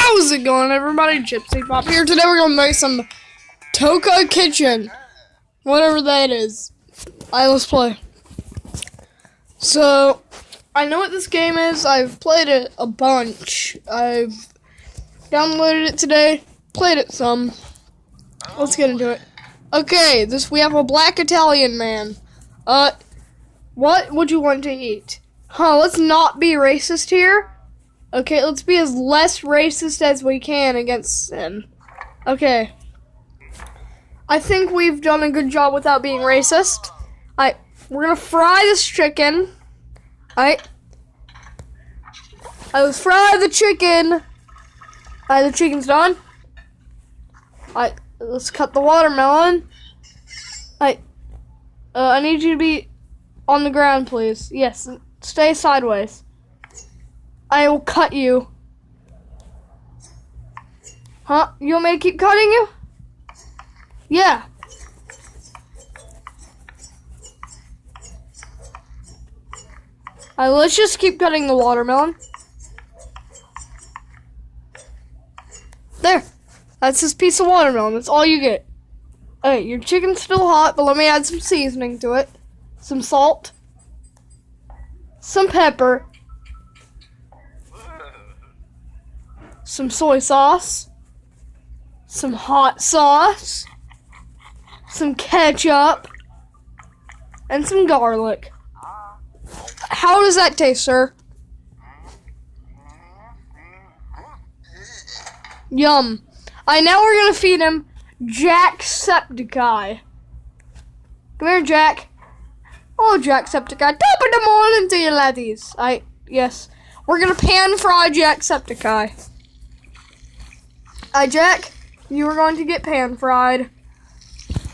How's it going, everybody? Gypsy Pop here. Today we're gonna make some Tocha Kitchen, whatever that is. Alright, let's play. So, I know what this game is. I've played it a bunch. I've downloaded it today, played it some. Let's get into it. Okay, we have a black Italian man. What would you want to eat? Let's not be racist here. Okay, let's be as less racist as we can against him. Okay. I think we've done a good job without being racist. We're gonna fry this chicken. Let's fry the chicken. The chicken's done. Let's cut the watermelon. I need you to be on the ground, please. Yes, stay sideways. I will cut you. You want me to keep cutting you? Yeah. Let's just keep cutting the watermelon. There. That's this piece of watermelon. That's all you get. Okay, your chicken's still hot, but let me add some seasoning to it. Some salt. Some pepper. Some soy sauce, some hot sauce, some ketchup, and some garlic. How does that taste, sir? Yum. Now we're gonna feed him Jacksepticeye. Come here, Jack. Oh, Jacksepticeye. Top of the morning to you, laddies. Yes. We're gonna pan fry Jacksepticeye. Jack, you are going to get pan fried.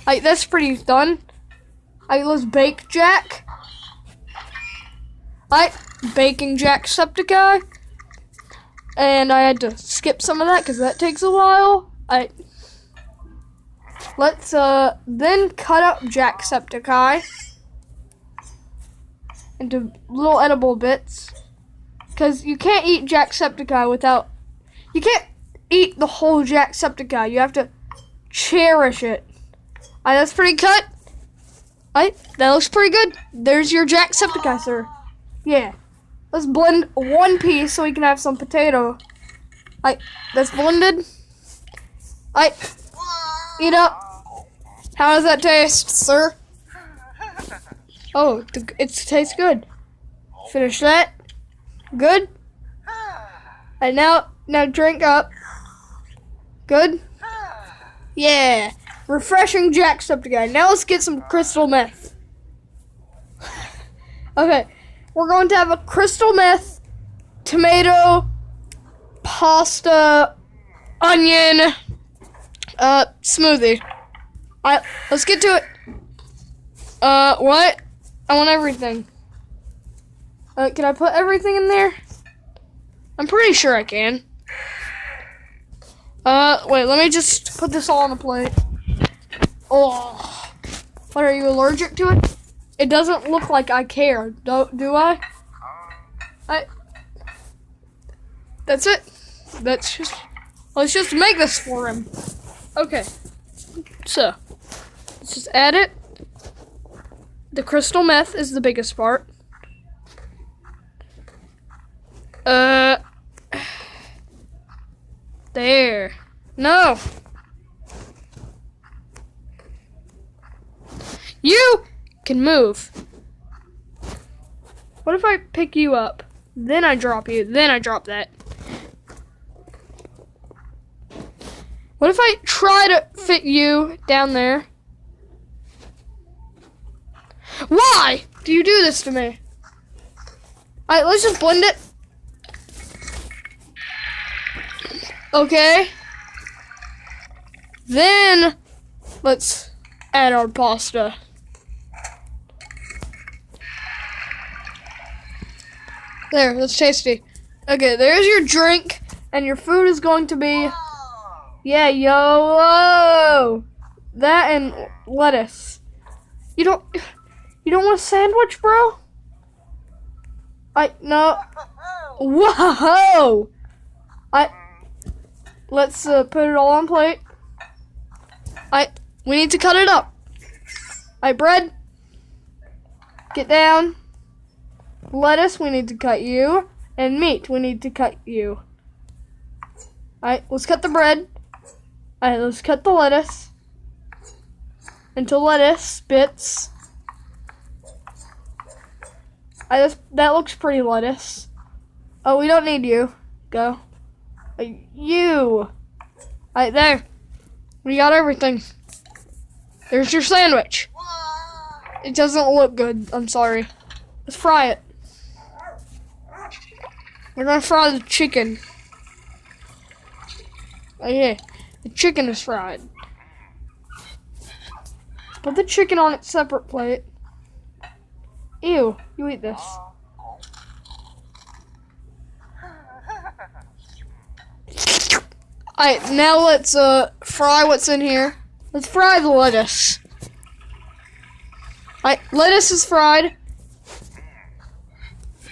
That's pretty done. Let's bake Jack. Baking Jacksepticeye. And I had to skip some of that because that takes a while. Let's then cut up Jacksepticeye into little edible bits. Because you can't eat Jacksepticeye without... You can't eat the whole Jacksepticeye. You have to cherish it. That's pretty cut. That looks pretty good. There's your Jacksepticeye, sir. Yeah. Let's blend one piece so we can have some potato. That's blended. Eat up. How does that taste, sir? Oh, it tastes good. Finish that. Good. And now drink up. Good? Yeah. Refreshing Jacksepticeye. Now let's get some crystal meth. Okay. We're going to have a crystal meth, tomato, pasta, onion, smoothie. Let's get to it. What? I want everything. Can I put everything in there? I'm pretty sure I can. Wait, let me just put this all on a plate. Oh. What, are you allergic to it? It doesn't look like I care, do I? That's it. Let's just make this for him. Okay. So, let's just add it. The crystal meth is the biggest part. There. No. You can move. What if I pick you up? Then I drop you. Then I drop that. What if I try to fit you down there? Why do you do this to me? Let's just blend it. Okay. Then let's add our pasta. There, that's tasty. Okay, there's your drink, and your food is going to be, yeah, YOLO. That and lettuce. You don't want a sandwich, bro? No. Whoa! let's put it all on plate. We need to cut it up. Bread, get down. Lettuce, we need to cut you. And meat, we need to cut you. Let's cut the bread. Let's cut the lettuce. Until lettuce spits. That looks pretty lettuce. Oh, we don't need you. Go. You. There. We got everything. There's your sandwich. It doesn't look good. I'm sorry. Let's fry it. We're gonna fry the chicken. Oh yeah, the chicken is fried. Put the chicken on its separate plate. Ew, you eat this. Alright, now let's fry what's in here. Let's fry the lettuce. Alright, lettuce is fried.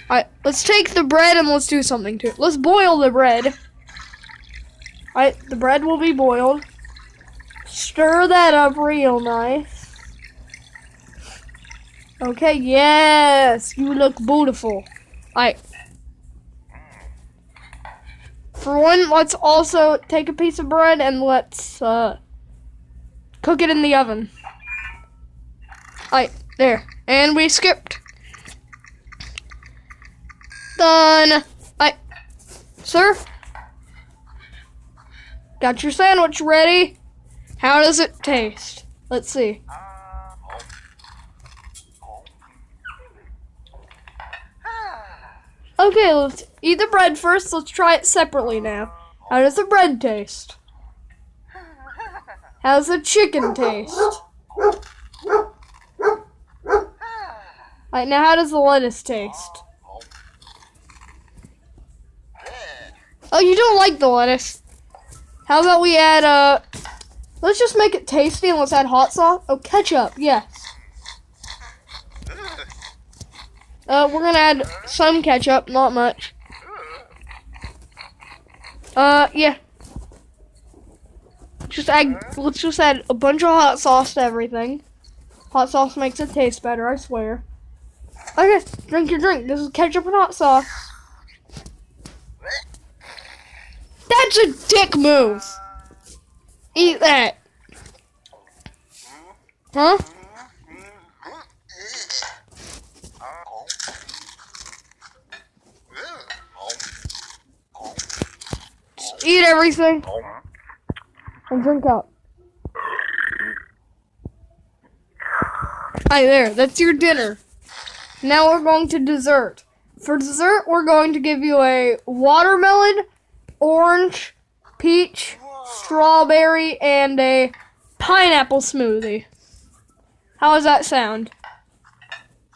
Alright, let's take the bread and let's do something to it. Let's boil the bread. Alright, the bread will be boiled. Stir that up real nice. Okay, yes, you look beautiful. Alright. For one, let's also take a piece of bread and let's cook it in the oven. Alright, there. And we skipped. Done. Alright. Sir? Got your sandwich ready. How does it taste? Let's see. Okay, let's eat the bread first. Let's try it separately now. How does the bread taste? How does the chicken taste? Alright, now how does the lettuce taste? Oh, you don't like the lettuce. How about we add, let's just make it tasty and let's add hot sauce. Oh, ketchup, yes. We're gonna add some ketchup, not much. Yeah. Let's just add a bunch of hot sauce to everything. Hot sauce makes it taste better, I swear. Okay, drink your drink. This is ketchup and hot sauce. That's a dick move. Eat that. Huh? Just eat everything and drink up. Hi there, that's your dinner. Now we're going to dessert. For dessert, we're going to give you a watermelon, orange, peach, strawberry, and a pineapple smoothie. How does that sound?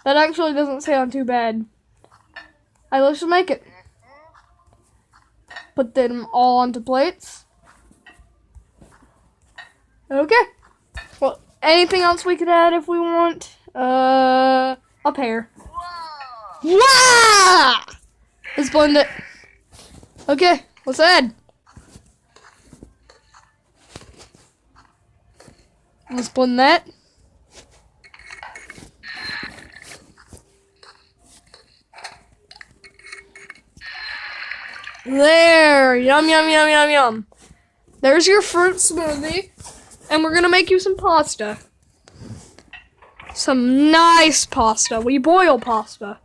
That actually doesn't sound too bad. Let's just make it. Put them all onto plates. Okay. Well, anything else we could add if we want? A pear. Wow! Let's blend it. Okay, let's add. Let's blend that. There, yum, yum, yum, yum, yum. There's your fruit smoothie. And we're gonna make you some pasta. Some nice pasta. We boil pasta.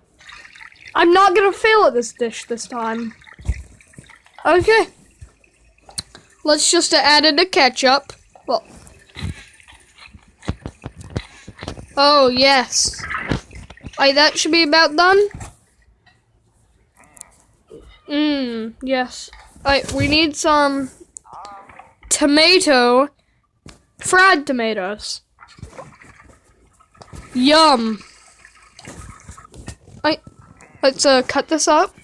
I'm not gonna fail at this dish this time. Okay. Let's just add in the ketchup. Well. Oh, yes. That should be about done. Yes. We need some fried tomatoes. Yum. Let's cut this up.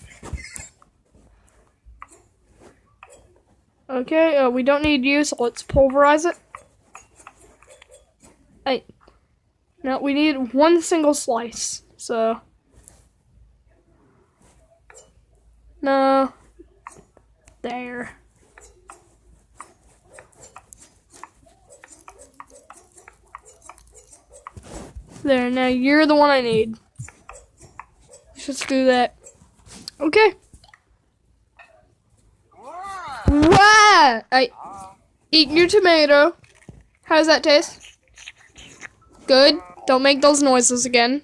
Okay, we don't need you, so let's pulverize it. Now we need one single slice, so. No. There. There, now you're the one I need. Let's just do that. Okay. Wow! Eat your tomato. How does that taste? Good. Don't make those noises again.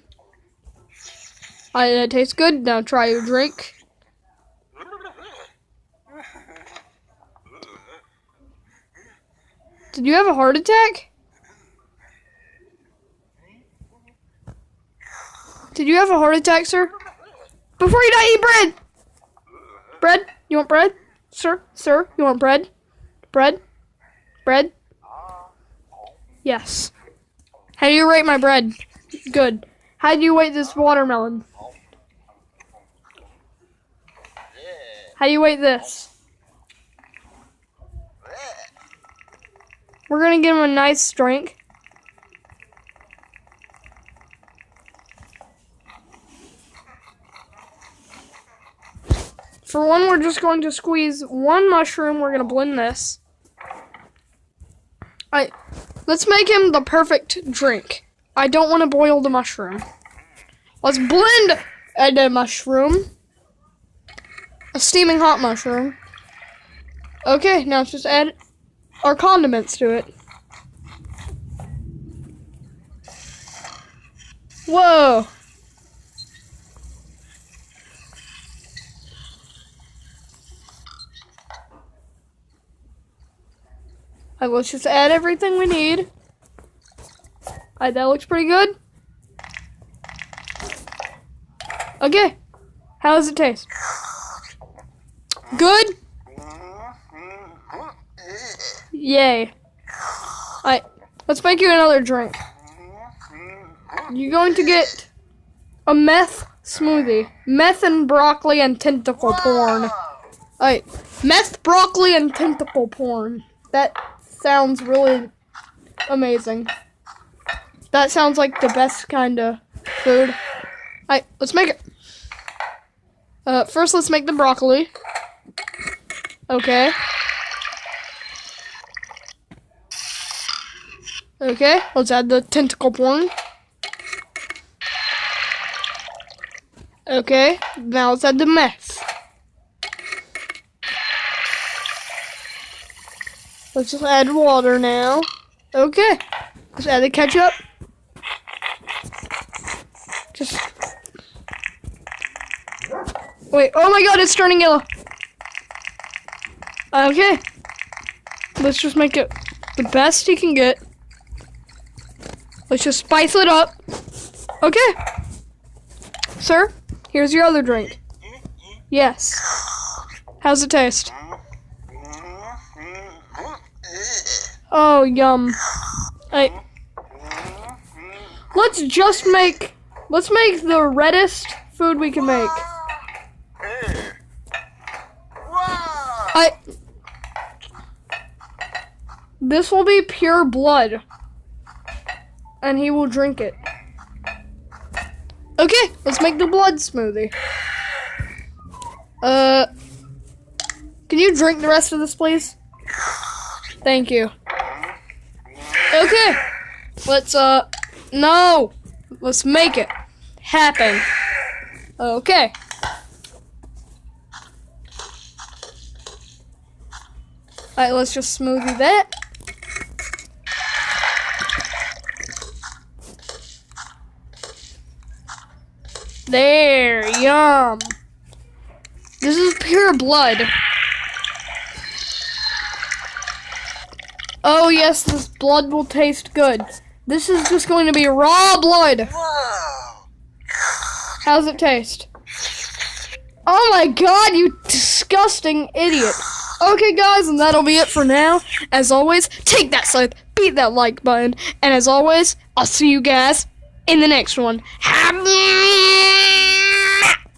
That tastes good. Now try your drink. Did you have a heart attack? Did you have a heart attack, sir? Before you die, eat bread! Bread? You want bread? Sir? Sir? You want bread? Bread? Bread? Yes. How do you rate my bread? Good. How do you rate this watermelon? How do you rate this? We're gonna give him a nice drink. For one, we're just going to squeeze one mushroom. We're gonna blend this. Let's make him the perfect drink. I don't want to boil the mushroom. Let's blend a mushroom. A steaming hot mushroom. Okay, now let's just add our condiments to it. Whoa! Let's just add everything we need. That looks pretty good. Okay. How does it taste? Good? Yay. Let's make you another drink. You're going to get a meth smoothie. Meth and broccoli and tentacle porn. Meth, broccoli, and tentacle porn. That sounds really amazing. That sounds like the best kind of food. Let's make it. First, let's make the broccoli. Okay. Okay, let's add the tentacle porn. Okay, now let's add the meth. Let's just add water now. Okay, let's add the ketchup. Wait, oh my god, it's turning yellow. Okay, let's just make it the best you can get. Let's just spice it up. Okay. Sir, here's your other drink. Yes. How's it taste? Oh, yum. Let's make the reddest food we can make. This will be pure blood. And he will drink it. Okay, let's make the blood smoothie. Can you drink the rest of this, please? Thank you. Okay, let's make it happen. Okay. Let's just smoothie that. There, yum. This is pure blood. Oh yes, this blood will taste good. This is just going to be raw blood. How's it taste? Oh my god, you disgusting idiot. Okay guys, and that'll be it for now. As always, take that scythe, beat that like button, and as always, I'll see you guys in the next one. Happy